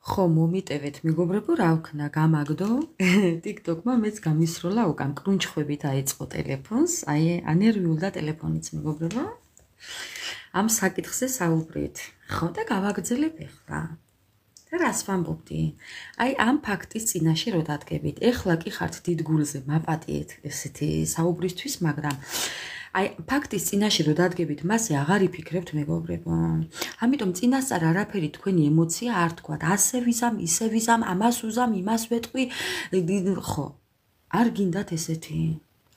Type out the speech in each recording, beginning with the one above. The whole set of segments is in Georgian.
ხო, მომიტევეთ მეგობრებო, რა ვქნა, გამაგდო. TikTok-მა მეც გამისროლა უკან კრუნჩხვები დაეწყო ტელეფონს, აი ანერვიულ და ტელეფონიც მეგობრებო. ამ საკითხზე საუბრით. ხო და გავაგრძელებ ახლა. და რას ვამბობდი? აი ამ ფაქტის წინაშე რო დადგებით. ეხლა კი ხართ დიდ გულზე მაპატიეთ ესეთი საუბრისთვის, მაგრამ აი ფაქტის წინაშე რო დადგებით, მასე აღარ იფიქრებთ მეგობრებო. ამიტომ წინასწარ არაფერი თქვენი ემოცია არ თქვათ. ასე ვიზამ, ისე ვიზამ, ამას უზამ, იმას ვეტყვი. ხო. არ გინდათ ესეთი.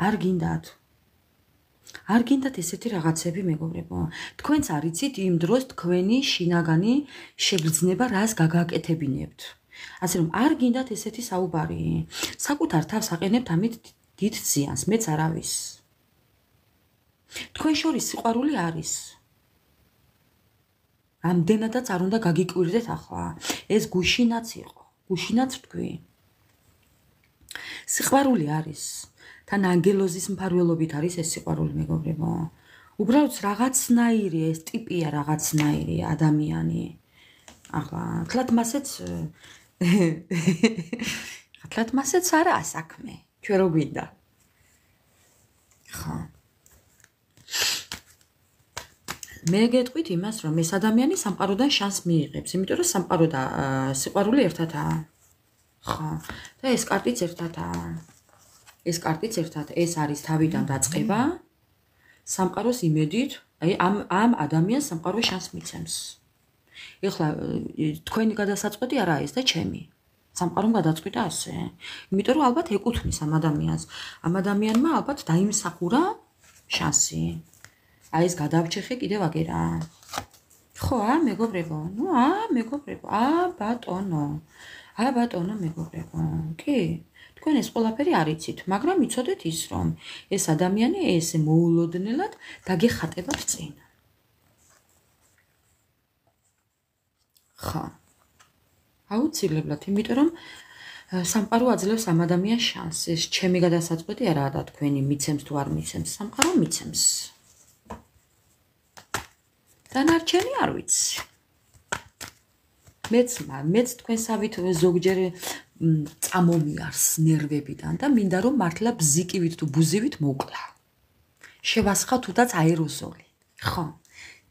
არ გინდათ. არ გინდათ ესეთი რაღაცები მეგობრებო. თქვენც არიცით იმ დროს თქვენი შინაგანი შეგრძნება რას გაგაკეთებინებთ. ასე რომ არ გინდათ ესეთი საუბარი. საკუთარ თავს აყენებთ ამით დიდ ზიანს, მეც არავის. თქვენ შორის სიყვარული არის. ამდენადაც არ უნდა გაგიკვირდეთ ახლა. ეს გუშინაც იყო. გუშინაც თქვი. სიყვარული არის. თან ანგელოზის მფარველობით არის ეს სიყვარული მეგობრებო. უბრალოდ რაღაცნაირი ეს ტიპია რაღაცნაირი ადამიანი. ახლა თლათ მასეც არაა საქმე. ჩვენ რო გვინდა. ხო. მე გეტყვით იმას, რომ ეს ადამიანი სამყაროდან შანსს მიიღებს, იმიტომ რომ სამყარო და სიყვარული ერთადაა. ხო. და ეს კარტიც ერთადაა. ეს კარტიც ერთად, ეს არის თავიდან დაწყება, სამყაროს იმედით, აი ამ ადამიანს სამყარო შანსს მიცემს. ეხლა თქვენი გადასაწყვეტი არაა ეს და ჩემი. სამყარომ გადაწყვიტა ასე. იმიტომ რომ ალბათ ეკუთვნის ამ ადამიანს. ამ ადამიანმა ალბათ დაიმსახურა შანსი. აი ეს გადავჩეხე კიდევ აგერა. ხო, მეგობრებო, მეგობრებო, ბატონო მეგობრებო. კი, თქვენ ეს ყველაფერი არიცით, მაგრამ იცოდეთ ის, რომ ეს ადამიანი ესე მოულოდნელად დაგეხატებათ წინ. ხო. აუცილებლად, იმიტომ რომ სამყარო აძლევს ამ ადამიანს შანსს. ეს ჩემი გადასაწყვეტი არაა და თქვენი მიცემს თუ არ მიცემს, სამყარო მიცემს. დანარჩენი არ ვიცი. მეც თქვენსავით ზოგჯერ წამომიარს ნერვებიდან და მინდა რომ მართლა ბზიკივით თუ ბუზივით მოკლა. შევასხა თუდაც აეროზოლი. ხო.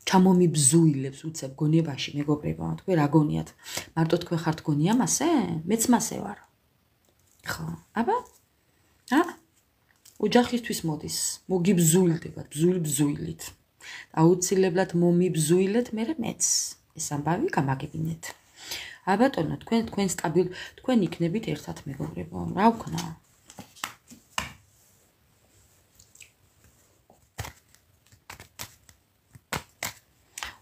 ჩამომიბზუილებს უცებ გონებაში მეგობრებო, თქვენ რა გონიათ? მარტო თქვენ ხართ გონია მასე? მეც მასე ვარ. ხო. აბა? ოჯახისთვის მოდის. მოგიბზუილდებათ, ბზუილით. აუცილებლად მომიბზუილეთ მე მეც. ეს ამბავი გამაგებინეთ. აბატონო, თქვენ იქნებით ერთად მეგობრებო. რა ვქნა?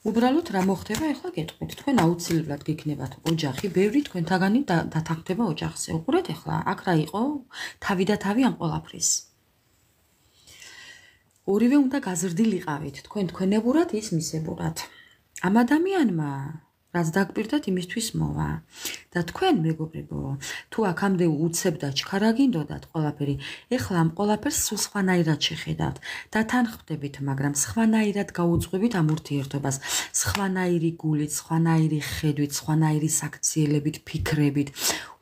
უბრალოდ რა მოხდება ახლა გეტყვით. თქვენ აუცილებლად გიქნებათ ოჯახი, ბევრი თქვენთაგანი დათანხმდება ოჯახზე. უყურეთ ახლა, აქ რა იყო? თავი და თავი ამ ყველაფრის. ორივე უნდა გაზრდილიყავით, თქვენებურად ის მისებურად. ამ ადამიანმა რაც დაგპირდათ იმისთვის მოვა. და თქვენ მეგობრებო, თუ აქამდე უცებ და ჩქარა გინდოდათ ყველაფერი, ეხლა ამ ყველაფერს სულ სხვანაირად შეხედავთ. დათანხმდებით, მაგრამ სხვანაირად გაუძღვებით ამ ურთიერთობას. სხვანაირი გულით, სხვანაირი ხედვით, სხვანაირი საქციელებით, ფიქრებით,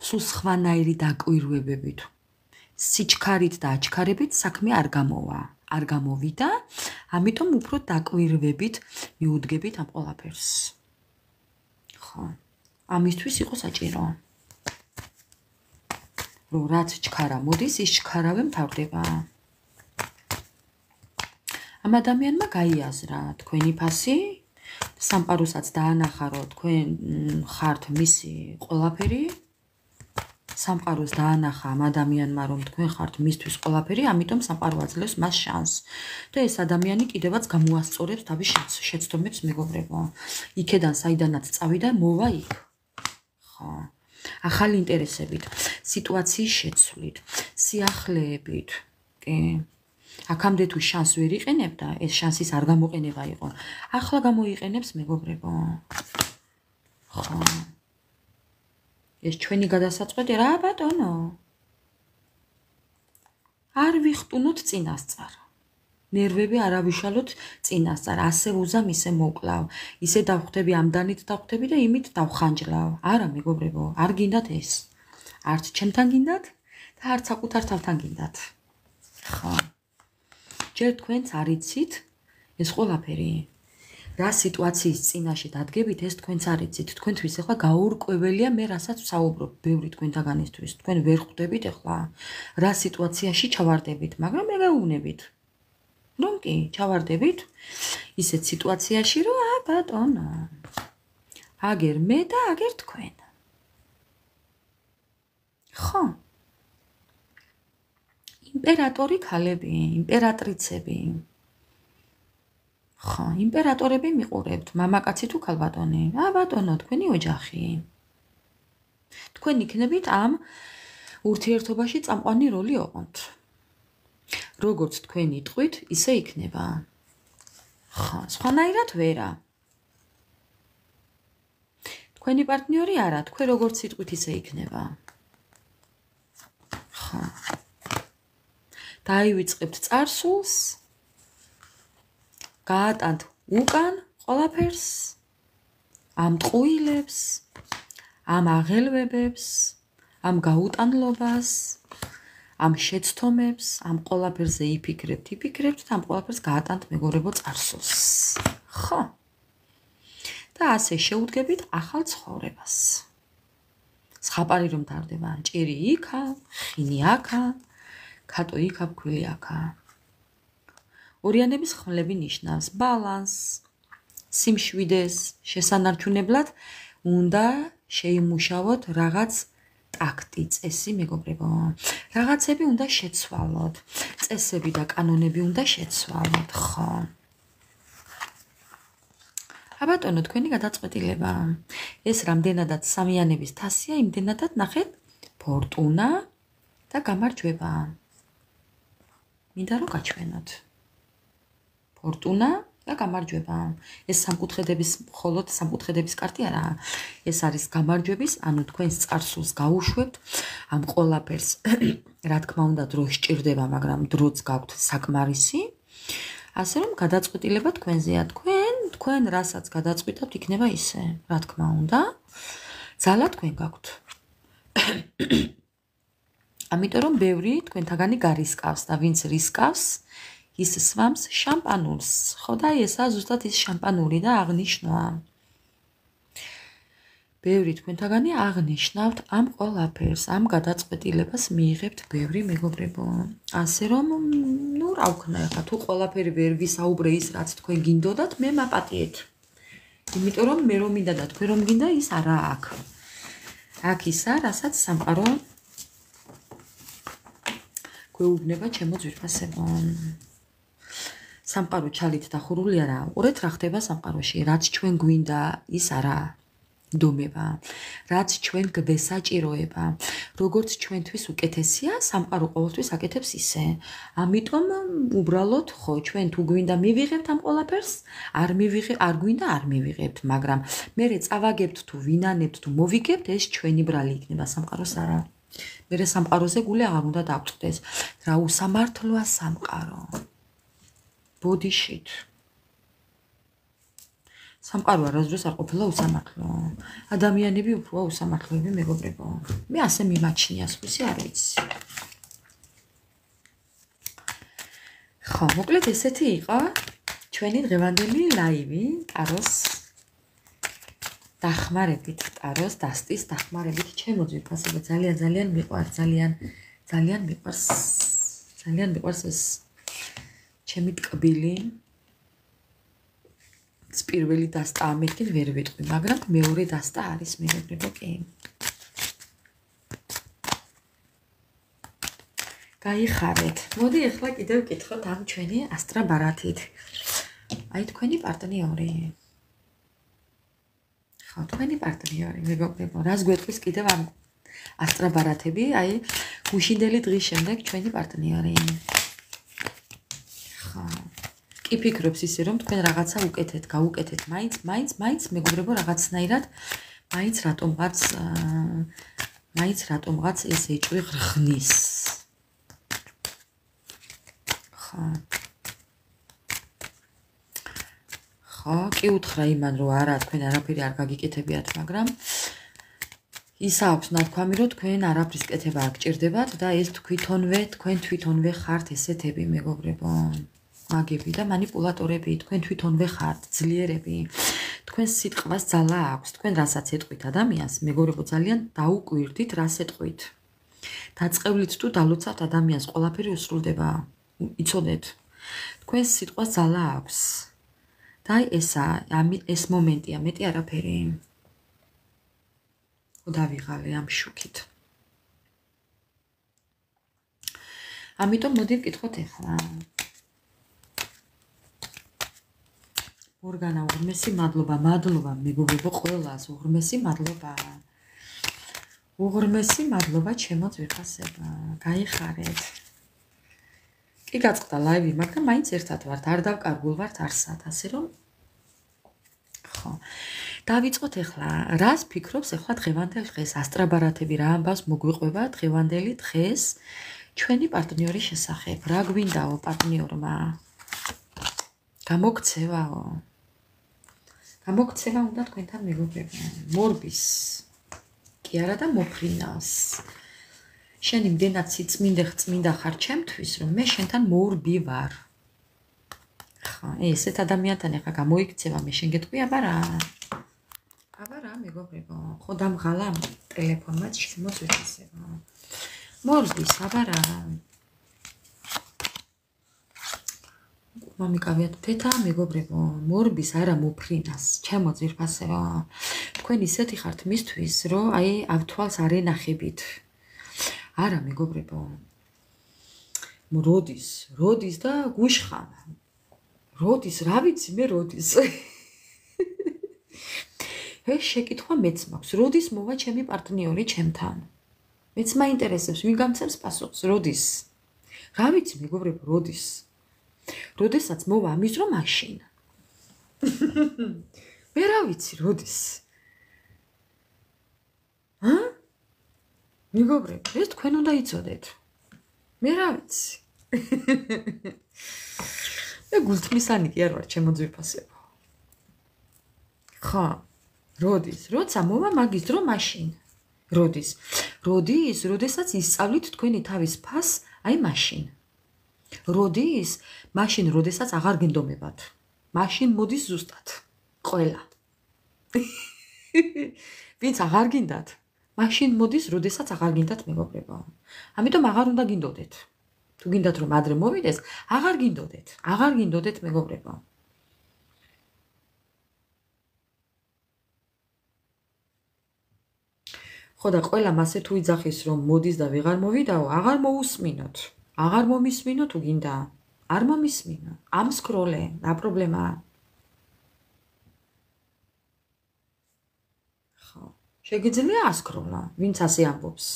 სულ სხვანაირი დაკვირვებებით. სიჩქარით და აჩქარებით საქმე არ გამოვა. არ გამოვიდა, ამიტომ უფრო დაკვირვებით მიუდგებით ამ ყველაფერს. ხო. ამისთვის იყო საჭირო. რომ რაც ჩქარა მოდის, ის ჩქარავე მთავრდება. ამ ადამიანმა გაიაზრა თქვენი ფასი, სამყაროსაც დაანახა, რომ თქვენ ხართ მისი ყველაფერი. სამყაროს დაანახა ამ ადამიანმა, რომ თქვენ ხართ მისთვის ყველაფერი, ამიტომ სამყარო აძლევს მას შანსს. და ეს ადამიანი კიდევაც გამოასწორებს თავის შეცდომებს მეგობრებო. იქედან საიდანაც წავიდა, მოვა იქ. ხო. ახალი ინტერესებით, სიტუაციის შეცვლით, სიახლეებით. კი. აქამდე თუ შანსს ვერ იყენებდა, ეს შანსის არ გამოყენება იყო. ახლა გამოიყენებს მეგობრებო. ხო. ეს ჩვენი გადასაწყვეტი რა ბატონო? არ ვიხტუნოთ წინასწარ. ნერვები არავიშალოთ წინასწარ, ასე ვუზამ, ისე მოკლავ, ისე დავხვდები, ამდანით დავხვდები და იმით დავხანჯლავ. არა, მეგობრებო, არ გინდათ ეს. არც ჩემთან გინდათ და არც საკუთარ თავთან გინდათ. ხო. ჯერ თქვენც არ იცით ეს ყველაფერი. რა სიტუაციის წინაშე დადგებით, ეს თქვენც არ იცით. თქვენთვის ახლა გაურკვეველია მე რასაც ვსაუბრობ, ბევრი თქვენთაგანისთვის. თქვენ ვერ ხვდებით ახლა რა სიტუაციაში ჩავარდებით, მაგრამ მე გეუბნებით. რომ კი, ჩავარდებით ისეთ სიტუაციაში, რომ ბატონო. აგერ მე და აგერ თქვენ. ხო. იმპერატორი ქალები, იმპერატრიცები. ხო, იმპერატორები მიყურებთ, მამაკაცი თუ ქალბატონი. ბატონო, თქვენი ოჯახი. თქვენ იქნებით ამ ურთიერთობაში წამყვანი როლი ოღონდ. როგორც თქვენ იტყვით, ისე იქნება. ხო, სხვანაირად ვერა. თქვენი პარტნიორი არა, თქვენ როგორც იტყვით, ისე იქნება. ხო. დაივიწყებთ წარსულს. გაატანთ უკან ყველაფერს, ამ ტყუილებს, ამ აღელვებებს, ამ გაუტანლობას, ამ შეცდომებს, ამ ყველაფერზე იფიქრებთ და ამ ყველაფერს გაატანთ მეგობრებო წარსულს. ხო. და ასე შეუდგებით ახალ ცხოვრებას. ზღაპარი რომ ტარდება, ჭირი იქა, ხინი აქა, ქატო იქა, ფქვილი აქა. ორიანების ხმლები ნიშნავს ბალანს, სიმშვიდეს, შესანარჩუნებლად უნდა შეიმუშავოთ რაღაც ტაქტი, წესი, მეგობრებო. რაღაცები უნდა შეცვალოთ, წესები და კანონები უნდა შეცვალოთ, ხო. ბატონო, თქვენი გადაწყვეტილება. ეს რამდენადაც სამიანების თასია, იმდენადაც ნახეთ ფორტუნა და გამარჯვება. მინდა რომ გაჩვენოთ. ფორტუნა და გამარჯვება. ეს მხოლოდ სამკუთხედების კარტი არა. ეს არის გამარჯვების, ანუ თქვენს წარსულს გაუშვებთ, ამ ყველაფერს, რა თქმა უნდა, დრო სჭირდება, მაგრამ დროც გაქვთ საკმარისი. ასე რომ გადაწყვეტილება თქვენზეა. თქვენ რასაც გადაწყვიტავთ, იქნება ისე, რა თქმა უნდა. ძალა თქვენ გაქვთ. ამიტომ რომ ბევრი თქვენთაგანი გარისკავს და ვინც რისკავს, ის სვამს შამპანურს. ხო და ესაა ზუსტად ის შამპანური და აღნიშნვა. ბევრი თქვენთაგანი აღნიშნავთ ამ ყველაფერს, ამ გადაწყვეტილებას მიიღებთ ბევრი მეგობრებო. ასე რომ, რა ვქნა ახლა, თუ ყველაფერი ვერ ვისაუბრე ის, რაც თქვენ გინდოდათ, მე მაპატიეთ. იმიტომ რომ მე რომ მინდა და თქვენ რომ გინდა, ის არა აქ. აქ ისა, რასაც სამყარო გვეუბნება ჩემო ძვირფასებო. სამყარო ჩალით დახურული არა. უყურეთ რა ხდება სამყაროში. რაც ჩვენ გვინდა, ის არა დომება. რაც ჩვენ გვესაჭიროება. როგორც ჩვენთვის უკეთესია, სამყარო ყოველთვის აკეთებს ისე. ამიტომ უბრალოდ ხო, ჩვენ თუ გვინდა მივიღებთ ამ ყველაფერს, არ გვინდა არ მივიღებთ, მაგრამ მე წავაგებთ თუ ვინანებთ თუ მოვიგებთ, ეს ჩვენი ბრალი იქნება, სამყაროს არა. მე სამყაროზე გული აღარ უნდა დავწყდეს. რა უსამართლოა სამყარო. ბოდიშით. სამყარო არასდროს არ ყოფილა უსამართლო. ადამიანები უფრო უსამართლოები მეგობრებო. მე ასე მიმაჩნია, სხვისი არ ვიცი. ხო, მოკლედ ესეთი იყო ჩვენი დღევანდელი ლაივი ტაროს დახმარებით, ტაროს დასტის დახმარებით. ჩემო ძვირფასებო, ძალიან მიყვარს, ძალიან მიყვარს ეს ჩემი ტკბილი. პირველი დასტა ამეთქით ვერ ვიტყვი, მაგრამ მეორე დასტა არის მეგობრებო, კი. გაიხარეთ. მოდი ახლა კიდევ ვკითხოთ ამ ჩვენი ასტრაბარათით. აი თქვენი პარტნიორი. ხო, თქვენი პარტნიორი, მეგობრებო, რას გვეტყვის კიდევ ამ ასტრაბარათები? აი გუშინდელი დღის შემდეგ ჩვენი პარტნიორი. ხო. კი ფიქრობს ისე რომ თქვენ რაღაცა გაუკეთეთ, მაინც მეგობრებო რაღაცნაირად მაინც რატომღაც ეს ეჭვი ღრღნის. ხო. ხო, კი უთხრა იმან, რომ არა, თქვენ არაფერი არ გაგიკეთებიათ, მაგრამ ის აქვს ნათქვამი, რომ თქვენ არაფრის კეთება არ გჭირდებათ და ეს თქვენ თვითონვე ხართ ესეთები, მეგობრებო. მაგები და манипуляტორები, თქვენ თვითონვე ხართ ძლიერები. თქვენ სიტყვას ძალა აქვს, თქვენ რასაც ეტყვით ადამიანს, მეგობრებო, ძალიან დაუკვირდით, რას ეტყვით. დაწყევლით თუ დალოცავთ ადამიანს, ყველაფერი უსრულდება. იცოდეთ, თქვენ სიტყვას ძალა აქვს. და ეს მომენტია, მეტი არაფერი. დავიღალე ამ შუქით. ამიტომ მოდი ვკითხოთ ახლა. ორგანა უღრმესი მადლობა, მეგობრებო, ყველას უღრმესი მადლობა. უღრმესი მადლობა ჩემო ძვირფასება. გაიხარეთ. კი გაწყდა ლაივი, მაგრამ მაინც ერთად ვართ, არ დავკარგულ ვართ არსად, ასე რომ ხო. დავიწყოთ ახლა. რას ფიქრობს ახლა დღევანდელ დღეს? ასტრაბარათები რა ამბავს მოგვიყვება დღევანდელი დღეს ჩვენი პარტნიორის შესახებ? რა გვინდაო პარტნიორმა? გამოგცევაო? გამოგცევა უნდა თქვენთან მეგობრებო. მორბის. კი არა და მოფრინავს. შენ იმდენად სიწმინდა ხარ ჩემთვის, რომ მე შენთან მორბი ვარ. ხო, ესეთ ადამიანთან ახლა გამოიქცევა, მე შენ გეტყვი, აბა რა, მეგობრებო, ხო დამღალა ტელეფონმაც შემოწესება. მორბის, აბა რა. მომიკავიათ თეთა, მეგობრებო, მორბის არა მოფრინას, ჩემო ძვირფასებო. თქვენ ისეთი ხართ მისთვის, რომ აი ავთვალს არ ენახებით. არა, მეგობრებო. როდის და გუშხან. როდის, რა ვიცი მე როდის. ეს შეკითხვა მეც მაქვს. როდის მოვა ჩემი პარტნიორი ჩემთან? მეც მაინტერესებს, ვინ გამცემს პასუხს, როდის? რა ვიცი, მეგობრებო, როდის? როდესაც მოვა ამის რომ მაშინ. მე რა ვიცი, როდის? მეგობრებო, ეს თქვენ უნდა იცოდეთ. მე რა ვიცი. მე გულთმისანი კი არ ვარ, ჩემო ძვირფასებო. ხო, როდის? როცა მოვა მაგის დრო მაშინ. როდის? როდესაც ისწავლით თქვენი თავის ფას, აი მაშინ. როდის? მაშინ, როდესაც აღარ გენდომებათ. მაშინ მოდის ზუსტად. ყველა. ვინც აღარ გინდათ, მაშინ მოდის, როდესაც აღარ გინდათ, მეგობრებო. ამიტომ აღარ უნდა გინდოდეთ. თუ გინდათ რომ ადრე მოვიდეს, აღარ გინდოდეთ, მეგობრებო. ხო და ყველა მასე თუ იძახის რომ მოდის და ვეღარ მოვიდაო, აღარ მოусმინოთ. აღარ მომისმინო თუ გინდა. არ მომისმინო. ამ სკროლე, რა პრობლემაა? ხო. შეგიძლია ასკროლა, ვინც ასე ამბობს.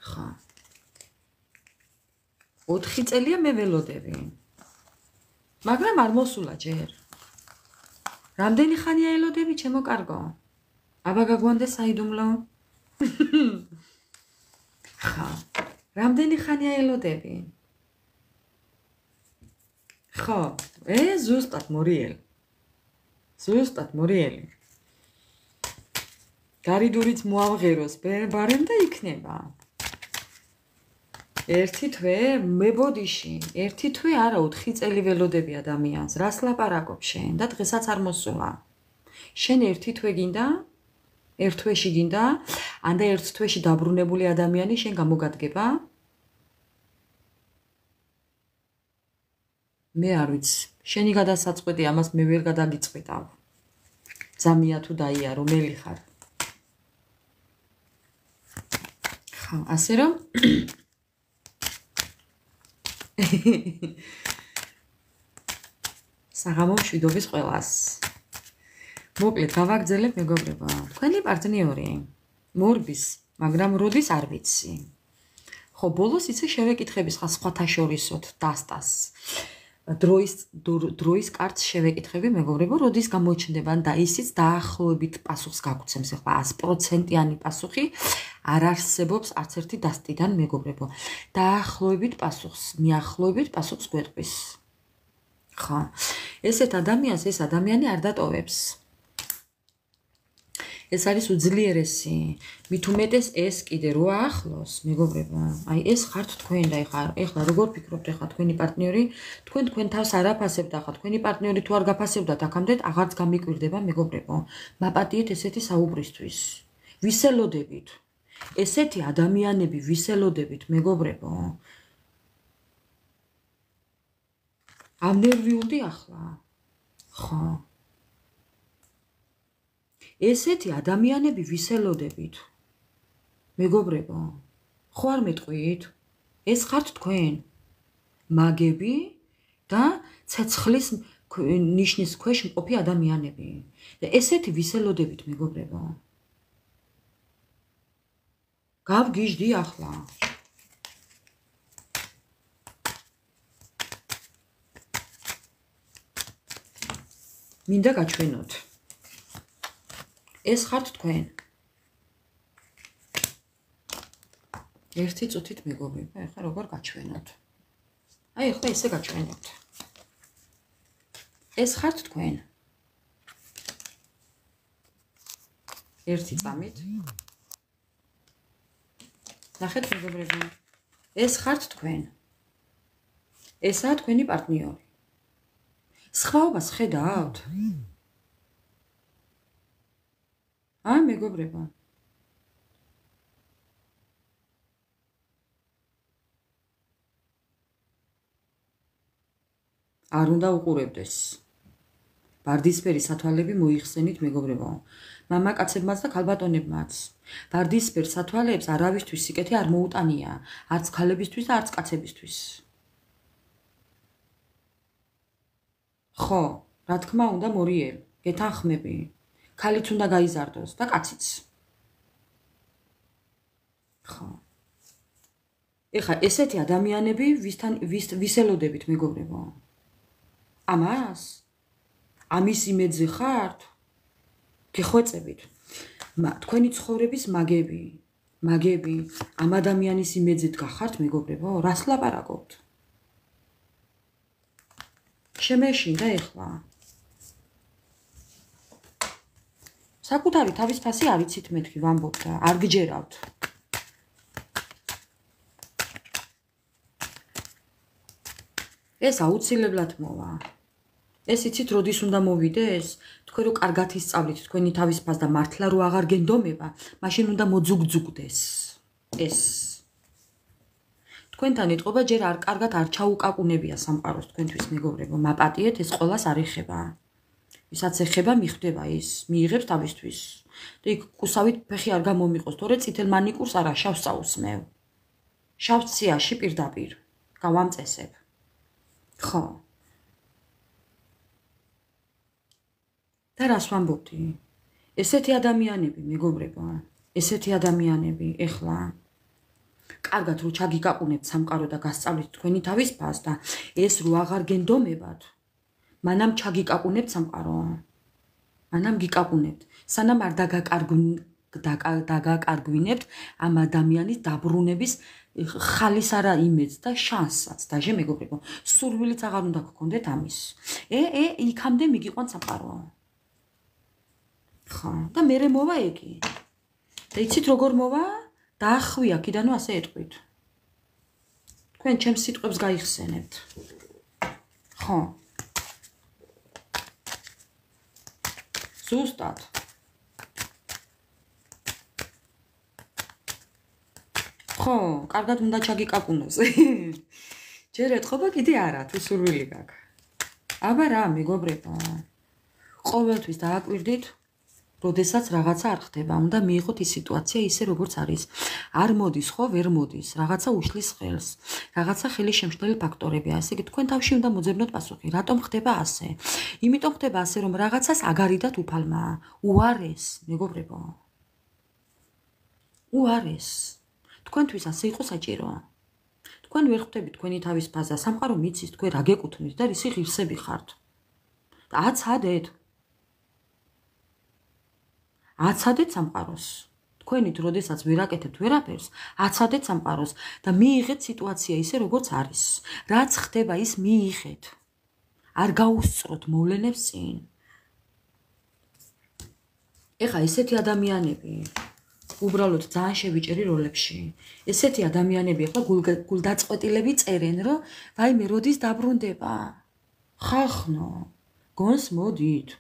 ხო. 4 წელია მე ველოდები. მაგრამ არ მოსულა ჯერ. რამდენი ხანია ელოდები, ჩემო კარგო? აბა გაგვანდა საიდუმლო? ხა. რამდენი ხანია ელოდები? ხო, ზუსტად მორიელი. გარიდურიც მოავღეროს, ბარემ და იქნება. ერთი თვე, მებოდიში, ერთი თვე არა, 4 წელი ველოდები ადამიანს, რას ლაპარაკობ შენ და დღესაც არ მოსულა. შენ ერთი თვე გინდა? ერთ თვეში გინდა? ანდა ერთ თვეში დაბრუნებული ადამიანი შენ გამოგადგება? მე არ ვიცი. შენი გადასაწყვეტი, ამას მე ვერ გადაგიწყვეტავ. ზამია თუ დაია, რომელი ხარ? ხო, ასე რომ საღამო მშვიდობის ყველას. მოკლედ გავაგრძელებ, მეგობრებო. თქვენი პარტნიორი მორბის, მაგრამ როდის არ ვიცი. ხო, ბოლოს იცი შევეკითხების ხა სხვათა შორისოთ დასტას. დროის კარტს შევეკითხები, მეგობრებო, როდის გამოჩნდება და ისიც დაახლოებით პასუხს გაგუცემს. ახლა 100%-იანი პასუხი არ არსებობს არც ერთი დასტიდან, მეგობრებო. დაახლოებით პასუხს, მიახლოებით პასუხს გვეტყვის. ხო. ესეთ ადამიანს ეს ადამიანი არ დატოვებს. ეს არის უძლიერესი. მით უმეტეს ეს კიდე რო ახლოს, მეგობრებო. აი ეს ხართ თქვენ და ეხლა როგორ ფიქრობთ ეხლა თქვენი პარტნიორი, თქვენ თავს არ აფასებთ ახლა თქვენი პარტნიორი თუ არ გაფასებდათ აქამდე აღარც გამიკვირდება, მეგობრებო. მაპატიეთ ესეთი საუბრისთვის. ვისელოდებით. ესეთი ადამიანები ვისელოდებით, მეგობრებო. ამნერვიულდი ახლა. ხო. ესეთი ადამიანები ვისელოდებით. მეგობრებო, ხო არ მეტყვით? ეს ხართ თქვენ. მაგები და ცეცხლის ნიშნის ქვეშ მყოფი ადამიანები. და ესეთი ვისელოდებით, მეგობრებო. გავგიჟდი ახლა. მინდა გაჩვენოთ. ეს ხართ თქვენ. ერთი წუთით მეგობრებო, ეხლა როგორ გაჩვენოთ? აი ეხლა ესე გაჩვენებთ. ეს ხართ თქვენ. ერთი წამით. ნახეთ მეგობრებო. ეს ხართ თქვენ. ესაა თქვენი პარტნიორი. სხვაობას ხედავთ? მეგობრებო. არ უნდა უყურებდეს. ბარდისფერი სათვალები მოიხსენით, მეგობრებო. მამაკაცებმაც და ქალბატონებმაც. ბარდისფერ სათვალებს არავისთვის სიკეთე არ მოუტანია, არც ქალებისთვის და არც კაცებისთვის. ხო, რა თქმა უნდა მორიელ, გეთანხმები. ქალიც უნდა გაიზარდოს და კაციც. ხო. ეხლა ესეთი ადამიანები ვისელოდებით, მეგობრებო. ამას? ამის იმედზე ხართ? გეხვეწებით. თქვენი ცხოვრების მაგები, ამ ადამიანის იმედზეთ გახართ, მეგობრებო? რას ლაპარაკობთ? შემეშინდა ეხლა. საკუთარი თავის ფასი არ იცით მეთქი ვამბობ და არ გჯერავთ. ეს აუცილებლად მოვა. ეს იცით როდის უნდა მოვიდეს? თქვენ რო კარგად ისწავლით თქვენი თავის ფასს და მართლა რო აღარ გენდომება, მაშინ უნდა მოძუგძუგდეს. ეს თქვენთან ეტყობა ჯერ არ კარგად არ ჩაუკაკუნებია სამყაროს თქვენთვის, მეგობრებო. მაპატიეთ, ეს ყველას არ ეხება. ვისაც ეხება, მიხვდება ის, მიიღებს თავისთვის. და იქ კუსავით ფეხი არ გამომიყოს, თორე წითელ მანიკურს არა, შავს წაუსმევ. შავს ციაში პირდაპირ. გავამწესებ. ხო. და რას ვამბობდი? ესეთი ადამიანები, მეგობრებო, ესეთი ადამიანები, ეხლა კარგად რო ჩაგიკაკუნებთ სამყარო და გასწავლით თქვენი თავის ფასს და ეს რო აღარ გენდომებათ, მანამ ჩაგიკაკუნებთ სამყარო. მანამ გიკაკუნებთ. სანამ არ დაგაკარგვინებთ ამ ადამიანის დაბრუნების ხალის არა იმედს და შანსსაც დაჟე მეგობრებო. სურვილიც აღარ უნდა გქონდეთ ამის. იქამდე მიგიყვან სამყარო. ხო, და მერე მოვა ეგი. და იცით როგორ მოვა? დაახვი აქიდანო ასე ეტყვით. თქვენ ჩემს სიტყვებს გაიხსენებთ. ხო. ზუსტად. ხო, კარგად უნდა ჩაგიკაკუნოს. ჯერ ეტყობა კიდე არა, თუ სურვილი გაქვს. აბა რა, მეგობრებო. ყოველთვის დააკვირდით, როდესაც რაღაცა არ ხდება, უნდა მიიღოთ ის სიტუაცია ისე როგორც არის. არ მოდის, ხო, ვერ მოდის, რაღაცა უშლის ხელს. რაღაცა ხელი შემშლელი ფაქტორებია. ესე იგი, თქვენ თავში უნდა მოძებნოთ პასუხი. რატომ ხდება ასე? იმიტომ ხდება ასე, რომ რაღაცას აგარიდათ უფალმა. უარეს, მეგობრებო. უარეს. თქვენთვის ასე იყო საჭირო. თქვენ ვერ ხვდებით თქვენი თავის ფაზა, სამყარო მიცის, თქვენ რა გეკუთვნით და რისი ღირსები ხართ. და აცადეთ. აცადეთ სამყაროს. თქვენით, როდესაც ვერ აკეთებთ ვერაფერს, აცადეთ სამყაროს და მიიღეთ სიტუაცია ისე, როგორც არის. რაც ხდება, ის მიიღეთ. არ გაუსწროთ მოვლენებს წინ. ეხა ესეთი ადამიანები უბრალოდ ძალიან შევიჭერი როლებში. ესეთი ადამიანები ახლა გულდაწყვეტილები წერენ, რომ ვაიმე როდის დაბრუნდება? ხახნო, გონს მოდით.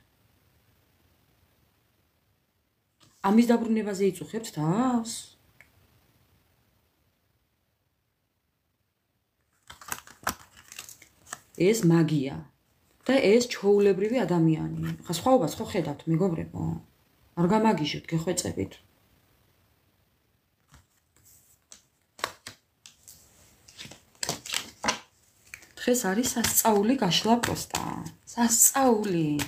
ამის დაბრუნებაზე იწუხებთ თავს? ეს მაგია და ეს ჩაულებრივი ადამიანი. ხა სხვაობას ხო ხედავთ, მეგობრებო? არ გამაგიჟოთ, გეხვეწებით. დღეს არის სასწაული გაშლა პოსტა. სასწაული.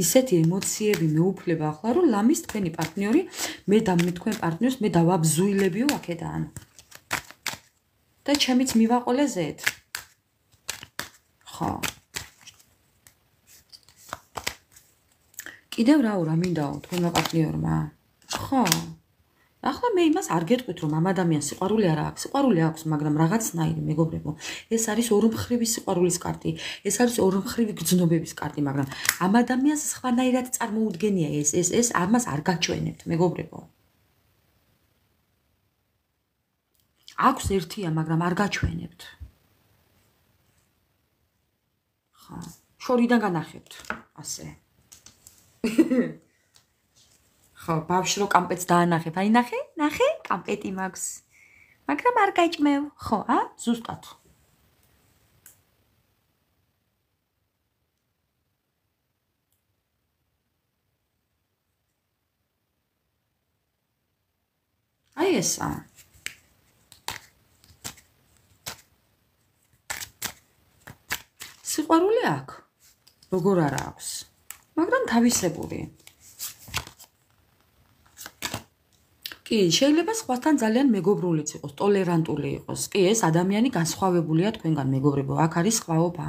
ისეთი ემოციები მეუფლება ახლა, რომ ლამის თქვენი პარტნიორი, მე თქვენ პარტნიორს მე დავაბზუილებიო აქედან. და ჩემიც მივაყოლეზეთ. ხო. კიდევ რა მინდაო თქვენმა პარტნიორმა? ხო. ახლა მე იმას არ გეტყვით, რომ ამ ადამიანს სიყვარული არ აქვს. სიყვარული აქვს, მაგრამ რაღაცნაირი, მეგობრებო. ეს არის ორმხრივი სიყვარულის კარტი. ეს არის ორმხრივი გრძნობების კარტი, მაგრამ ამ ადამიანს სხვანაირად წარმოუდგენია ეს ამას არ გაჩვენებთ, მეგობრებო. აქვს ერთია, მაგრამ არ გაჩვენებთ. ხო, შორიდან განახებთ, ასე. ხო, ბავშვი რო კამპეტს დაანახებ, აი ნახე, კამპეტი მაქვს. მაგრამ არ გაიჭმევ, ხო, ზუსტად. აი ესა. სიყვარული აქვს. როგორ არა აქვს, მაგრამ თავისებური. კი, შეიძლება სხვასთან ძალიან მეგობრულიც იყოს, ტოლერანტული იყოს. კი, ეს ადამიანი განსხვავებულია თქვენგან, მეგობრებო, აქ არის სხვაობა.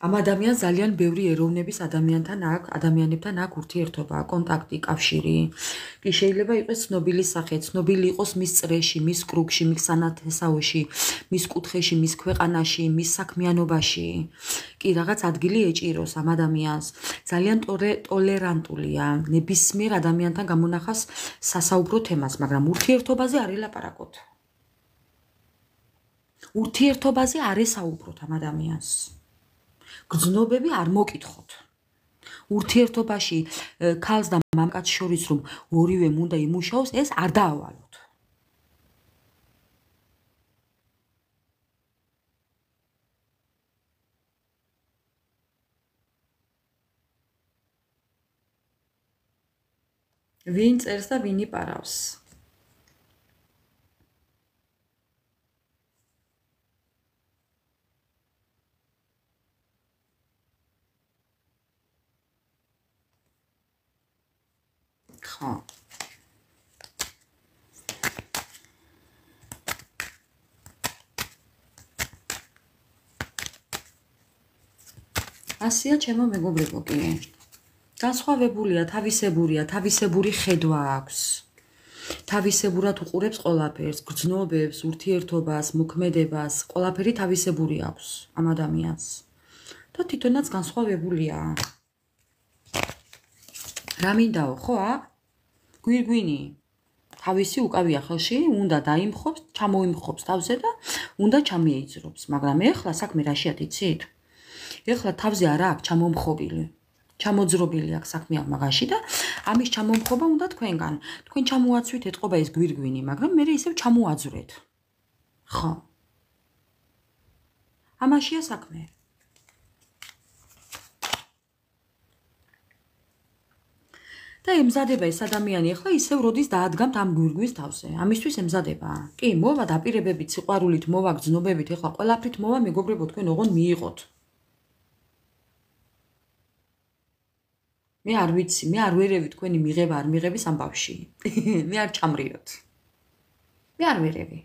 ამ ადამიანს ძალიან ბევრი ეროვნების ადამიანებთან აქვს ურთიერთობა, კონტაქტი, კავშირი. კი, შეიძლება იყოს ცნობილი სახე, ცნობილი იყოს მის წრეში, მის კრუგში, მის სანათესაოში, მის კუთხეში, მის ქვეყანაში, მის საქმიანობაში. კი, რაღაც ადგილი ეჭიროს ამ ადამიანს. ძალიან ტოლერანტულია, ნებისმიერ ადამიანთან გამონახავს სასაუბრო თემას, მაგრამ ურთიერთობაზე არ ელაპარაკოთ. ურთიერთობაზე არ ესაუბროთ ამ ადამიანს. გრძნობები არ მოკითხოთ. ურთიერთობაში ქალს და მამაკაცს შორის რომ ორივემ უნდა იმუშაოს, ეს არ დაავალოთ. ვინ წერს და ვინ იპარავს? ხო. ასია ჩემო მეგობრებო, კი. განსხვავებულია, თავისებური ხედვა აქვს. თავისებურად უყურებს ყველაფერს, გრძნობებს, ურთიერთობას, მოქმედებას, ყველაფერი თავისებური აქვს ამ ადამიანს. და თვითონაც განსხვავებულია. რა მინდაო, ხო? გვირგვინი თავისი უკავია ხელში, უნდა დაიმხობს, ჩამოიმხობს თავზე და უნდა ჩამეიძრობს, მაგრამ ეხლა საქმე რაშია იცით? ეხლა თავზე არა აქვს ჩამომხობილი. ჩამოძრობილი აქვს საქმე მაგაში და ამის ჩამომხობა უნდა თქვენგან. თქვენ ჩამოაცვით ეთყობა ეს გვირგვინი, მაგრამ მე ისევ ჩამოაძვრეთ. ხო. ამაშია საქმე. და ემზადება ეს ადამიანი ახლა ისევ როდის დაადგამთ ამ გვირგვის თავზე. ამისთვის ემზადება. კი, მოვა დაპირებებით, სიყვარულით, მოვა გრძნობებით, ახლა ყველაფრით მოვა, მეგობრებო, თქვენ ოღონ მიიღოთ. მე არ ვიცი, მე არ ვერევი თქვენი მიღება არ მიღების ამბავში. მე არ ჩამრიოთ. მე არ ვერევი.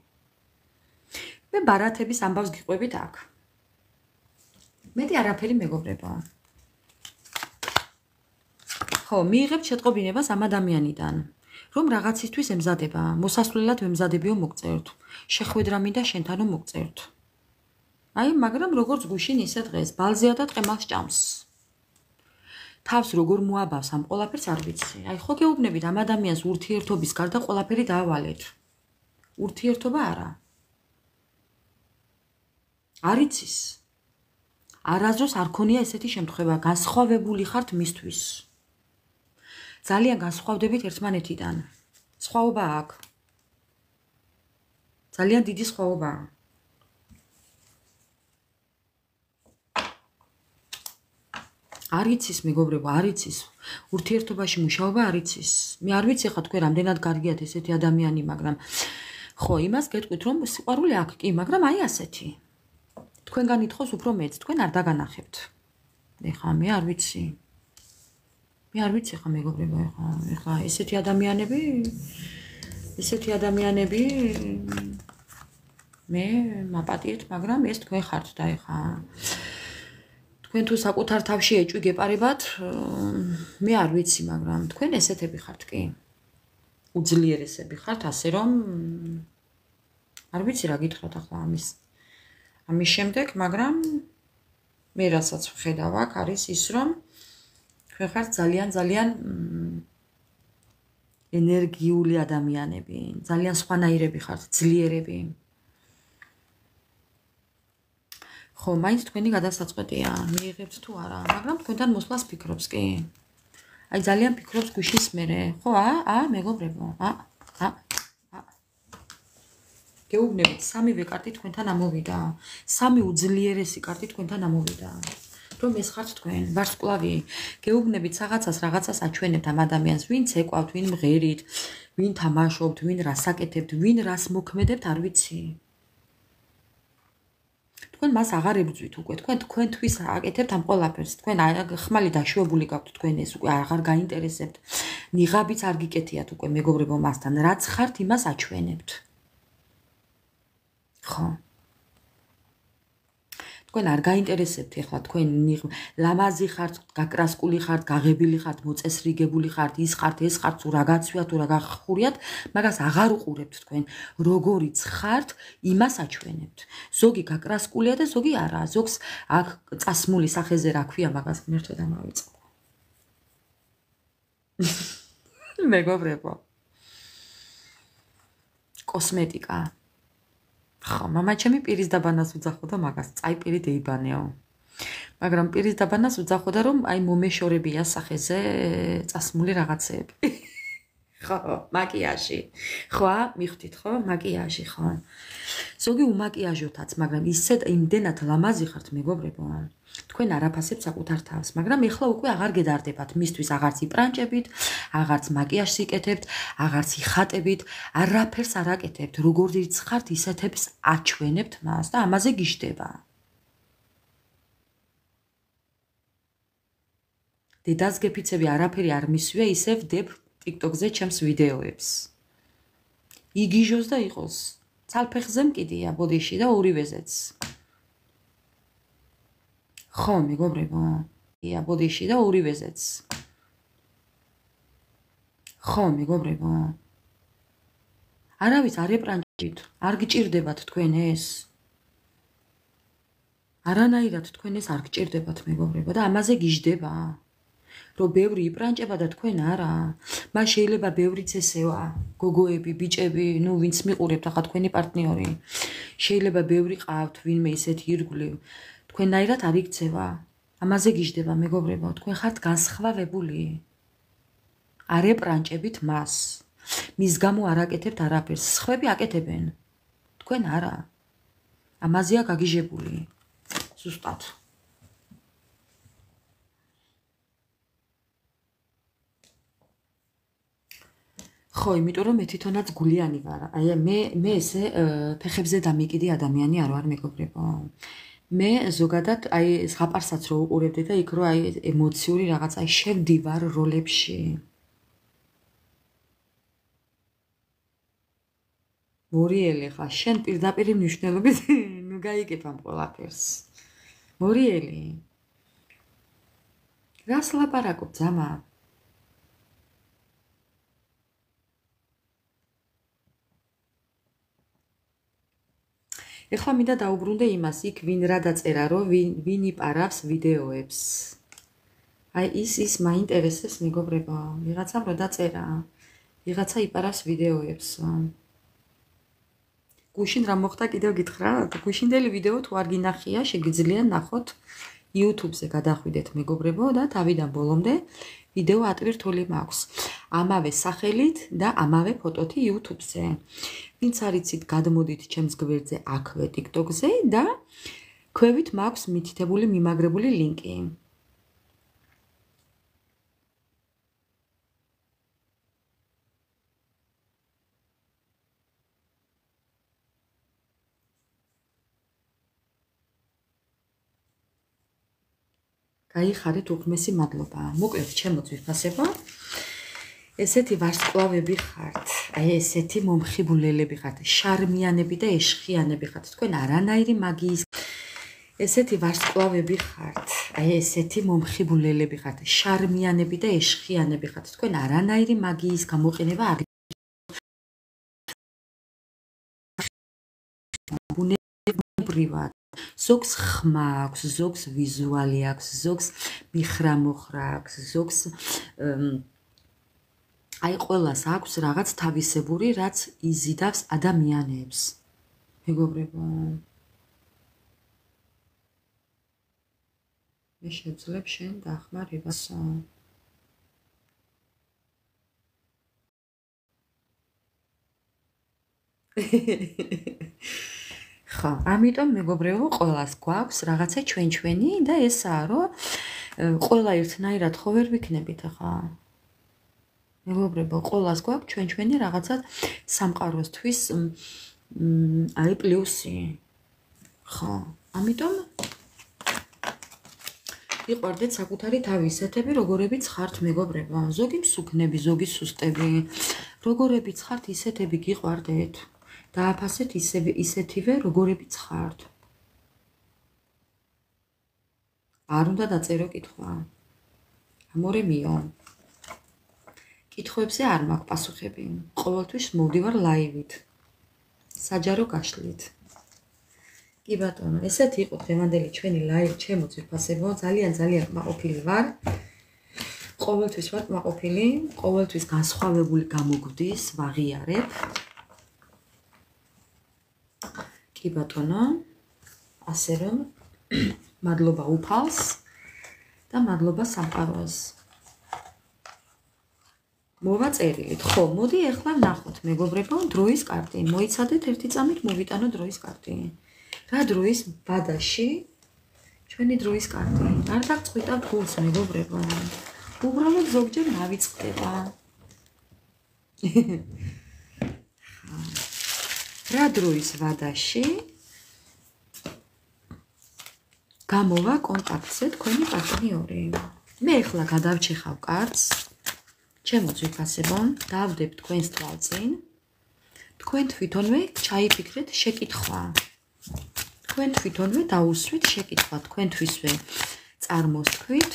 მე ბარათების ამბავს გიყვებით აქ. მეტი არაფერი მეგობრებო. ხო, მიიღებთ შეტყობინებას ამ ადამიანიდან, რომ რაღაცისთვის ემზადება, მოსასვლელად ემზადებიო მოგწერთ, შეხვედრა მინდა შენთანო მოგწერთ. აი, მაგრამ როგორც გუშინ ისე დღეს, ბალზეა და ტყემალს ჭამს. თავს როგორ მოაბავს ამ ყველაფერს არ ვიცი. აი, ხო გეუბნებით ამ ადამიანს ურთიერთობის გარდა ყველაფერი დაავალეთ. ურთიერთობა არა. არ იცის. არასდროს არ ქონია ესეთი შემთხვევა, განსხვავებული ხართ მისთვის. ძალიან განსხვავდებით ერთმანეთიდან. სხვაობა აქვს. ძალიან დიდი სხვაობაა. არ იცის მეგობრებო, არ იცის. ურთიერთობაში მუშაობა არ იცის. მე არ ვიცი ხა თქვენ რამდენად კარგიათ ესეთი ადამიანი, მაგრამ ხო, იმას გეტყვით რომ სიყვარული აქვს კი, მაგრამ აი ასეთი. თქვენგან ითხოვს უფრო მეც, თქვენ არ დაგანახებთ. ეხლა მე არ ვიცი. მე არ ვიცი ხა მეგობრებო, ეხლა ესეთი ადამიანები მე მაპატიეთ, მაგრამ ეს თქვენ ხართ და ეხლა თქვენ თუ საკუთარ თავში ეჭვი გეპარებათ, მე არ ვიცი, მაგრამ თქვენ ესეთები ხართ კი. უძლიერესები ხართ, ასე რომ არ ვიცი რა გითხრათ ახლა ამის შემდეგ, მაგრამ მე რასაც ვხედავ აქ არის ის, რომ თქვენ ხართ ძალიან ენერგიული ადამიანები, ძალიან სხვანაირები ხართ, ძლიერები. ხო, მაინც თქვენი გადასაწყვეტია, მიიღებთ თუ არა, მაგრამ თქვენთან მოსვლას ფიქრობს კი. აი ძალიან ფიქრობს გუშის მერე. ხო, მეგობრებო, გეუბნებით, სამივე კარტი თქვენთან ამოვიდა. სამი უძლიერესი კარტი თქვენთან ამოვიდა. რომ ეს ხართ თქვენ, ვარსკვლავი. გეუბნებით რაღაცას აჩვენებთ ამ ადამიანს, ვინც ეკავთ, ვინ მღერით, ვინ თამაშობთ, ვინ რას აკეთებთ, ვინ რას მოქმედებთ, არ ვიცი. თქვენ მას აღარ ებრძვით უკვე, თქვენთვის აკეთებთ ამ ყველაფერს, თქვენ ხმალი დაშვებული გაქვთ თქვენ ეს უკვე აღარ გაინტერესებთ. ნიღაბიც არ გიკეთიათ უკვე მეგობრებო მასთან, რაც ხართ იმას აჩვენებთ. ხო. თქვენ არ გაინტერესებთ ეხლა თქვენ ლამაზი ხართ, გაკრასკული ხართ, გაღებილი ხართ, მოწესრიგებული ხართ, ის ხართ, ეს ხართ, თუ რა გაცვიათ, თუ რა გახურიათ, მაგას აღარ უყურებთ თქვენ. როგორიც ხართ, იმას აჩვენებთ. ზოგი გაკრასკულია და ზოგი არა. ზოგს აქ წასმული სახეზე რა ქვია, მაგას ღმერთო დამავიწყო. მეგობრებო. კოსმეტიკა. ხო, მამაჩემი პირის დაბანას უძახოდა მაგას, წაი პირი დაიბანეო. მაგრამ პირის დაბანას უძახოდა რომ აი მომეშორებია სახეზე წასმული რაღაცეები. ხო, მაკიაჟი. ხო, მიხვდით ხო, მაკიაჟი, ხო. ზოგი უმაკიაჟოთაც, მაგრამ ისეთ იმდენად ლამაზი ხართ მეგობრებო. თქვენ არაფასებთ საკუთარ თავს, მაგრამ ეხლა უკვე აღარ გედარდებათ მისთვის აღარც იპრანჭებით, აღარც მაკიაჟს იკეთებთ, აღარც იხატებით, არაფერს არ აკეთებთ, როგორიც ხართ ისეთებს აჩვენებთ მას და ამაზე გიждდება. დედას გეფიცები არაფერი არ მისვია, ისე ვდებ TikTok-ზე ჩემს ვიდეოებს. იგიჟოს და იყოს. ცალფეხზე მკიდია ბოდიში და ორივეზეც. ხო, მეგობრებო, ია ბოდიში და ორივეზეც. ხო, მეგობრებო. არავის არ ეპრანჭით, არ გჭირდებათ თქვენ ეს. არანაირად თქვენ ეს არ გჭირდებათ მეგობრებო და ამაზე გიждდება. რომ ბევრი იპრანჭება და თქვენ არა. მას შეიძლება ბევრიც ესევა, გოგოები, ბიჭები, ნუ ვინც მიყურებთ ახლა თქვენი პარტნიორი. შეიძლება ბევრი ყავთ, ვინმე ისეთი ირგვლივ. თქვენაირად არ იქცევა. ამაზე გიждდება მეგობრებო, თქვენ ხართ განსხვავებული. არ ეპრანჭებით მას. მის გამო არ აკეთებთ არაფერს, სხვები აკეთებენ. თქვენ არა. ამაზეა გაგიჟებული. ზუსტად. ხო, იმიტომ რომ მე თვითონაც გულიანი ვარ. აი მე ესე ფეხებზე დამიკიდი ადამიანი არ ვარ მეგობრებო. მე ზოგადად აი ზღაპარსაც რო უყურებდი და იქ რო აი ემოციური რაღაც აი შევდივარ როლებში. მორიელი ხა შენ პირდაპირ მნიშვნელობით ნუ გაიგებ ამ ყველაფერს. მორიელი. რას ლაპარაკობ ძამა? ეხლა მინდა დაუბრუნდე იმას, იქ ვინ რა დაწერა, რომ ვინ იპარავს ვიდეოებს. აი ის მაინტერესებს მეგობრებო, ვიღაცამ რა დაწერა. ვიღაცა იპარავს ვიდეოებს. გუშინ რა მოხდა კიდევ გითხრათ? გუშინდელი ვიდეო თუ არ გინახია, შეგიძლია ნახოთ YouTube-ზე გადახვიდეთ მეგობრებო და თავიდან ბოლომდე ვიდეო ატვირთული მაქვს. ამავე სახელით და ამავე ფოტოთი YouTube-ზე. ვინც არიცით, გადმოდით ჩემს გვერდზე აქვე TikTok-ზე და ქვევით მაქვს მითითებული მიმაგრებული ლინკი. გაიხარეთ უღმესი მადლობა. მოკლედ ჩემო ძვირფასებო, ესეთი ვარსკვლავები ხართ, აი ესეთი მომხიბულელები ხართ, შარმიანები და ეშხიანები ხართ. თქვენ არანაირი მაგიის ესეთი ვარსკვლავები ხართ, აი ესეთი მომხიბულელები ხართ, შარმიანები და ეშხიანები ხართ. თქვენ არანაირი მაგიის გამოყენება არ ბუნებრივად. ზოგს ხმა აქვს, ზოგს ვიზუალი აქვს, ზოგს მიხრა-მოხრა აქვს, ზოგს აი ყველას აქვს რაღაც თავისებური, რაც იზიდავს ადამიანებს. მეგობრებო, მე შეძლებ შენ დახმარებასო. ხო, ამიტომ მეგობრებო, ყველას გვაქვს რაღაცა ჩვენი და ესაა, რომ ყველა ერთნაირად ხო ვერ ვიქნებით ახლა. მეგობრებო, ყველას გვაქვს ჩვენი რაღაცა სამყაროსთვის აი პლუსი. ხო, ამიტომ იყვარდეთ საკუთარი თავი ისეთები, როგორებიც ხართ მეგობრებო. ზოგი მსუქნები, ზოგი სუსტები, როგორებიც ხართ ისეთები გიყვარდეთ. დააფასეთ ისეთივე, როგორებიც ხართ. არ უნდა დაწერო კითხვა. ამორე მიო. კითხვებზე არ მაქვს პასუხები. ყოველთვის მოვდივარ ლაივით. საჯარო გაშლით. კი ბატონო, ესეთი იყო დღევანდელი ჩვენი ლაივი, ჩემო ძვირფასებო, ძალიან კმაყოფილი ვარ. ყოველთვის ვარ კმაყოფილი, ყოველთვის განსხვავებული გამოგვდის, ვაღიარებ. კი ბატონო, ასე რომ მადლობა უფალს და მადლობა სამყაროს. მოვა წერილით. ხო, მოდი ახლა ვნახოთ მეგობრებო, დროის კარტი. მოიცადეთ ერთი წამით, მოვიტანო დროის კარტი. რა დროის ბადაში ჩვენი დროის კარტი. არ დაგწყვიტა გულს მეგობრებო. უბრალოდ ზოგჯერ დავიწყდება. რა დროის ვადაში გამოვა კონტაქტზე თქვენი პარტნიორი. მე ახლა გადავჩეხავ კარტს. ჩემო ძვირფასებო, დავდებ თქვენს თვალწინ. თქვენ თვითონვე ჩაიფიქრეთ შეკითხვა. თქვენ თვითონვე დაუსვით შეკითხვა, თქვენთვისვე წარმოსთქვით.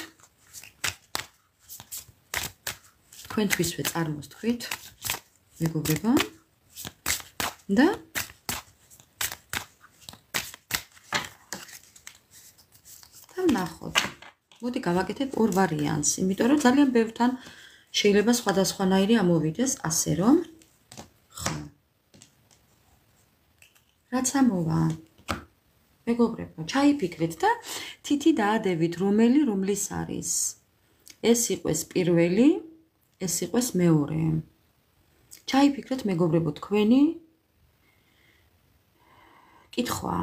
თქვენთვისვე წარმოსთქვით, მეგობრებო. და ვნახოთ. მოდი გავაკეთებ ორ ვარიანტს, იმიტომ რომ ძალიან ბევრთან შეიძლება სხვადასხვანაირი ამოვიდეს, ასე რომ ხო. რაც ამოვა. მეგობრებო, ჩაიფიქრეთ და თითი დაადევით, რომლის არის. ეს იყოს პირველი, ეს იყოს მეორე. ჩაიფიქრეთ მეგობრებო, თქვენი კითხვა.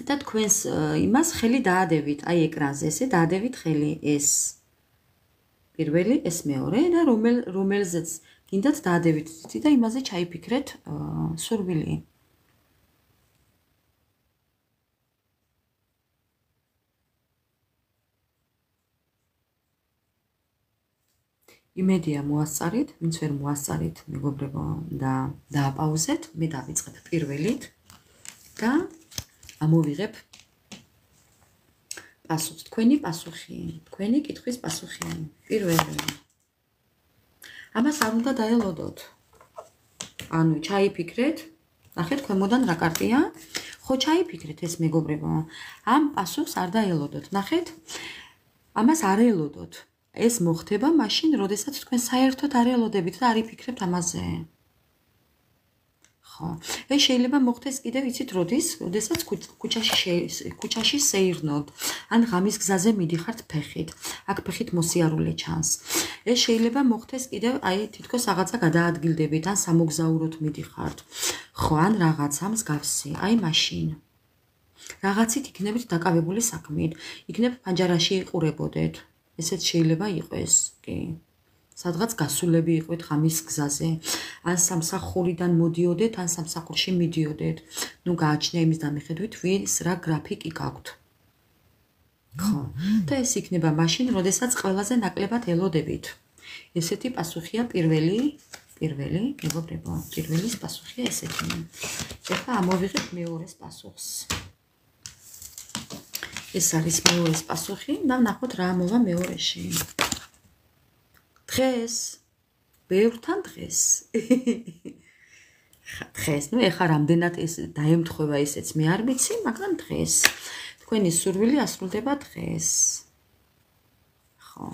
და თქვენს იმას ხელი დაადევით, აი ეკრანზე ესე დაადევით ხელი ეს პირველი, ეს მეორე და რომელზეც გინდათ დაადევით თითი და იმაზე ჩაიფიქრეთ სურვილი. იმედია მოასწარით, ვინც ვერ მოასწარით, მეგობრებო, და დააპაუზეთ, მე დავიწყებ პირველით და ამოვიღებ პასუხს, თქვენი პასუხი, თქვენი კითხვის პასუხი, პირველი. ამას არ უნდა დაელოდოთ. ანუ ჩაიფიქრეთ, ნახეთ, ქვემოდან რა კარტია? ხო ჩაიფიქრეთ ეს მეგობრებო. ამ პასუხს არ დაელოდოთ. ნახეთ? ამას არ ელოდოთ. ეს მოხდება მაშინ, როდესაც თქვენ საერთოდ არ ელოდებით და არ იფიქრებთ ამაზე. ხო. ეს შეიძლება მოხდეს კიდევ იცით როდის? როდესაც ქუჩაში სეირნოთ. ან ღამის გზაზე მიდიხართ ფეხით. აქ ფეხით მოსიარულე ჩანს. ეს შეიძლება მოხდეს კიდევ თითქოს რაღაცა გადაადგილდებით ან სამოგზაუროდ მიდიხართ. ხო, ან რაღაცა მსგავსი. მაშინ. რაღაცით იქნებით დაკავებული საქმით. იქნებ პანჯარაში იყურებოდეთ. ესეც შეიძლება იყოს, კი. სადღაც გასულები იყვეთ ღამის გზაზე, ან სამსახურიდან მოდიოდეთ, ან სამსახურში მიდიოდეთ. გააჩნია იმის დამიხედვით, ვის რა გრაფიკი გაქვთ. ხო, და ეს იქნება მაშინ, როდესაც ყველაზე ნაკლებად ელოდებით. ესეთი პასუხია პირველი, მეგობრებო, პირველის პასუხია ესეთი. ეხლა ამოვიღებ მეორეს პასუხს. ეს არის მეორეს პასუხი და ნახოთ რა მოვა მეორეში. დღეს, ბევრთან დღეს. დღეს, ეხლა რამდენად ეს დაემთხვევა ისეც მე არ ვიცი, მაგრამ დღეს. თქვენი სურვილი ასრულდება დღეს. ხო.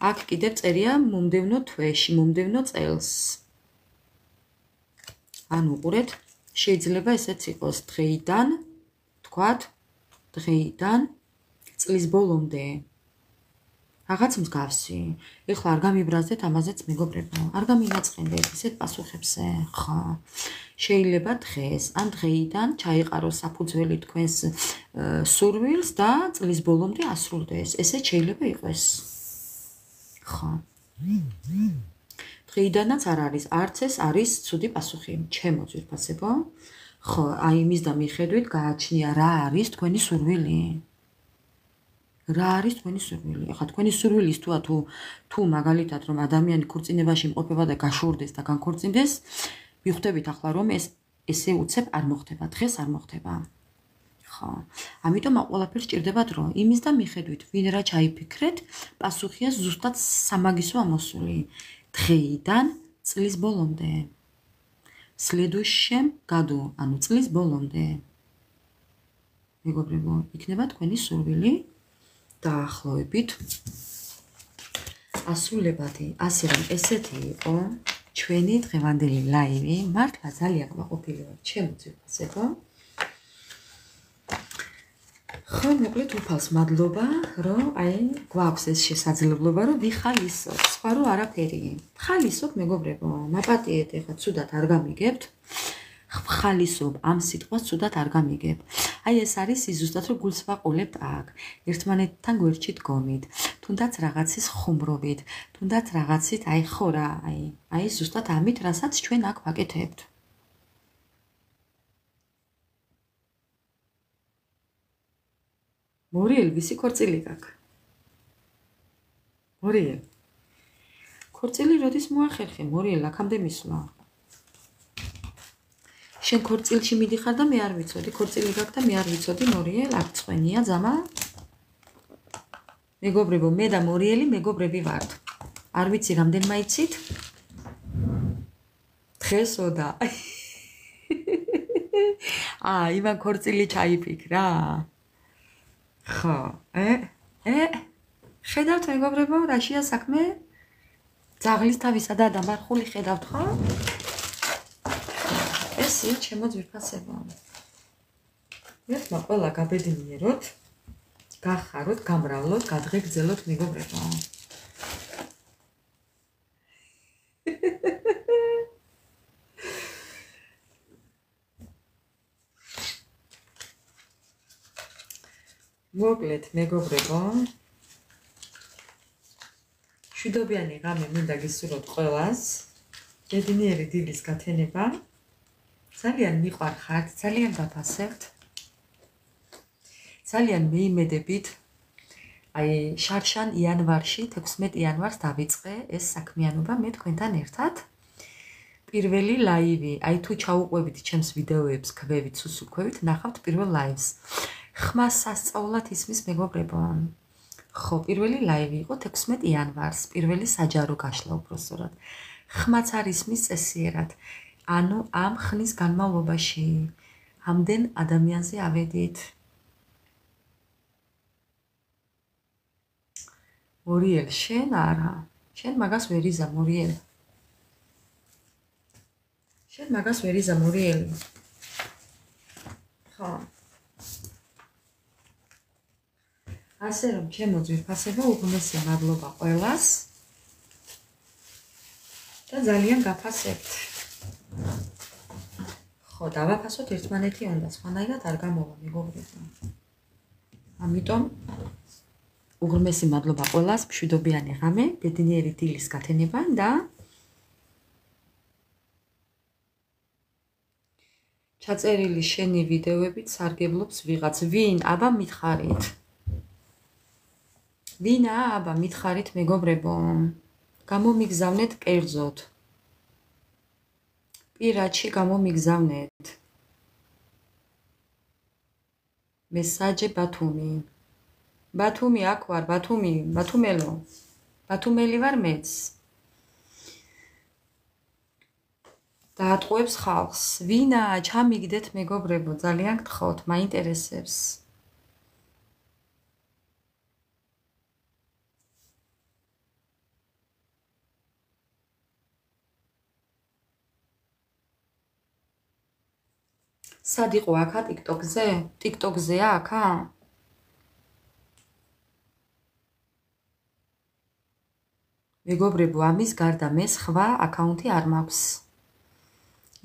აქ კიდევ წერია მომდევნო თვეში, მომდევნო წელს. ან უყურეთ, შეიძლება ესეც იყოს დღეიდან, თქვათ, დღეიდან წლის ბოლომდე. რაღაც მსგავსი. ეხლა არ გამიბრაზდეთ ამაზეც მეგობრებო, არ გამინაწყენდეთ ესეთ პასუხებზე, ხო. შეიძლება დღეს ან დღეიდან ჩაიყაროს საფუძველი თქვენს სურვილს და წლის ბოლომდე ასრულდეს. ესეც შეიძლება იყოს. ხო. დღეიდანაც არ არის, არც ეს არის ცუდი პასუხი, ჩემო ძვირფასებო. ხო, იმის და მიხედვით გააჩნია რა არის თქვენი სურვილი. რა არის თქვენი სურვილი? ახლა თქვენი სურვილი ის თუ მაგალითად რომ ადამიანი ქორწინებაში იმყოფება და გაშორდეს და განქორწინდეს, მიხვდებით ახლა რომ ესე უცებ არ მოხდება, დღეს არ მოხდება. ხო. ამიტომ ყველაფერს ჭირდებათ რომ იმის და მიხედვით ვინ რა ჩაიფიქრეთ, პასუხია ზუსტად სამაგისო ამოსული. დღეიდან წლის ბოლომდე. следующем году, ანუ წლის ბოლომდე. მეგობრებო, იქნება თქვენი სურვილი დაახლოებით ასრულებადი. ასე რომ ესეთი იყო ჩვენი დღევანდელი ლაივი. მართლა ძალიან გმაყოფილი ვარ, ჩემო ძვირფასებო. ხო, მოკლედ უფალს მადლობა, რომ გვაქვს ეს შესაძლებლობა, რომ ვიხალისოთ. სხვა რო არაფერი. ხალისობ, მეგობრებო, მაპატიეთ, ეხლა ცუდად არ გამიგებთ. ხალისობ, ამ სიტყვას ცუდად არ გამიგებ. ეს არის ის ზუსტად რომ გულს ვაყოლებთ აქ. ერთმანეთთან გვერდში დგომით, თუნდაც რაღაცის ხუმრობით, თუნდაც რაღაცით, ხო რა, ზუსტად ამით, რასაც ჩვენ აქ ვაკეთებთ. მორიელ, ვისი ქორწილი გაქვს? მორიელ. ქორწილი როდის მოახერხე, მორიელ, აქამდე მისვლა. შენ ქორწილში მიდიხარ და მე არ ვიცოდი, ქორწილი გაქვს და მე არ ვიცოდი, მორიელ, აქ წვენია ძამა. მეგობრებო, მე და მორიელი მეგობრები ვართ. არ ვიცი რამდენ მაიცით? დღესო და. იმან ქორწილი ჩაიფიქრა. ხო, ხედავთ მეგობრებო, რაშია საქმე? ძაღლის თავისა და დამარხული ხედავთ, ხო? ესეა ჩემო ძვირფასებო. ერთმა ყველა გაბედნიეროთ, გახაროთ, გამრავლოთ, გადღეგრძელოთ მეგობრებო. მოკლედ მეგობრებო, შვიდობიანი ღამე მინდა გისურვოთ ყველას, ბედნიერი დილის გათენება. ძალიან მიყვარხართ, ძალიან დაფასებთ. ძალიან მეიმედებით. შარშან იანვარში, 16 იანვარს დავიწყე ეს საქმიანობა მე თქვენთან ერთად. პირველი ლაივი, თუ ჩაუყვებით ჩემს ვიდეოებს, ქვევით, სუსუქვევით, ნახავთ პირველ ლაივს. ხმას სასწაულად ისმის მეგობრებო. ხო, პირველი ლაივი იყო 16 იანვარს, პირველი საჯარო გაშლა უბრალოდ. ხმაც არ ისმის წესიერად. ანუ ამ ხნის განმავლობაში ამდენ ადამიანზე ავედით. მორიელ, შენ არა. შენ მაგას ვერ იზამ, მორიელ. შენ მაგას ვერ იზამ, მორიელი. ხო. ასე რომ ჩემო ძვირფასებო, უღმესი მადლობა ყველას. და ძალიან გაფასებთ. ხო, დავაფასოთ ერთმანეთი უნდა, სხვანაირად არ გამოვა, მეგობრებო. ამიტომ უღრმესი მადლობა ყველას, მშვიდობიანი ღამე, ბედნიერი დილის გათენება და ჩაწერილი შენი ვიდეოებით სარგებლობს ვიღაც. ვინ? აბა მითხარით. ვინა? აბა მითხარით, მეგობრებო. გამომიგზავნეთ კერძოდ. პირადში გამომიგზავნეთ. მესაჯე ბათუმი. ბათუმი აქ ვარ, ბათუმი, ბათუმელო. ბათუმელი ვარ მეც. დაატყუებს ხალხს. ვინა? ჩამიგდეთ მეგობრებო, ძალიან გთხოვთ, მაინტერესებს. სად იყო აქა TikTok-ზე? TikTok-ზეა აქა? მეგობრებო, ამის გარდა მე სხვა აკაუნთი არ მაქვს.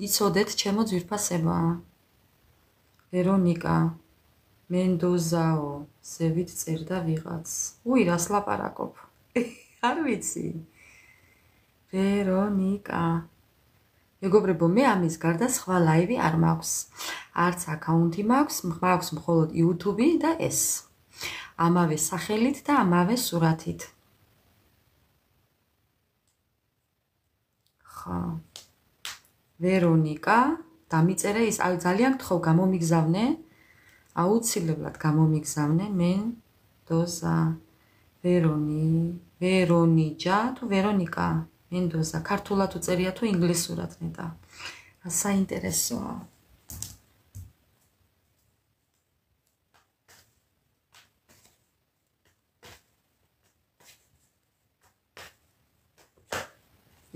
იცოდეთ ჩემო ძვირფასება. ვერონიკა მენდოზაო, ზევით წერდა ვიღაც. უი, რას ლაპარაკობ? არ ვიცი. ვერონიკა. მეგობრებო, მე ამის გარდა სხვა ლაივი არ მაქვს. არც აკაუნთი მაქვს, მაქვს მხოლოდ YouTube და ეს. ამავე სახელით და ამავე სურათით. ხო. ვერონიკა, დამიწერე ის, აი ძალიან გთხოვ, გამომიგზავნე. აუცილებლად გამომიგზავნე მენდოზა. ვერონიჯა თუ ვერონიკა? მენდოზა. ქართულად უწერია თუ ინგლისურად ნეტა. საინტერესოა.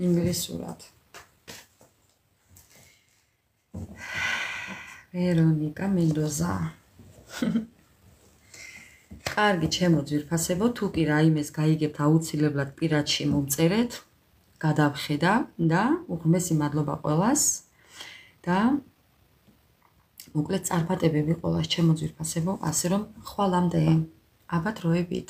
ინგლისურად. ვერონიკა მენდოზა. კარგი, ჩემო ძვირფასებო, თუ კი რაიმეს გაიგებთ, აუცილებლად პირადში მომწერეთ, გადავხედა და უღმესი მადლობა ყველას და მოკლედ წარმატებები ყველას, ჩემო ძვირფასებო, ასე რომ ხვალამდე, აბა დროებით.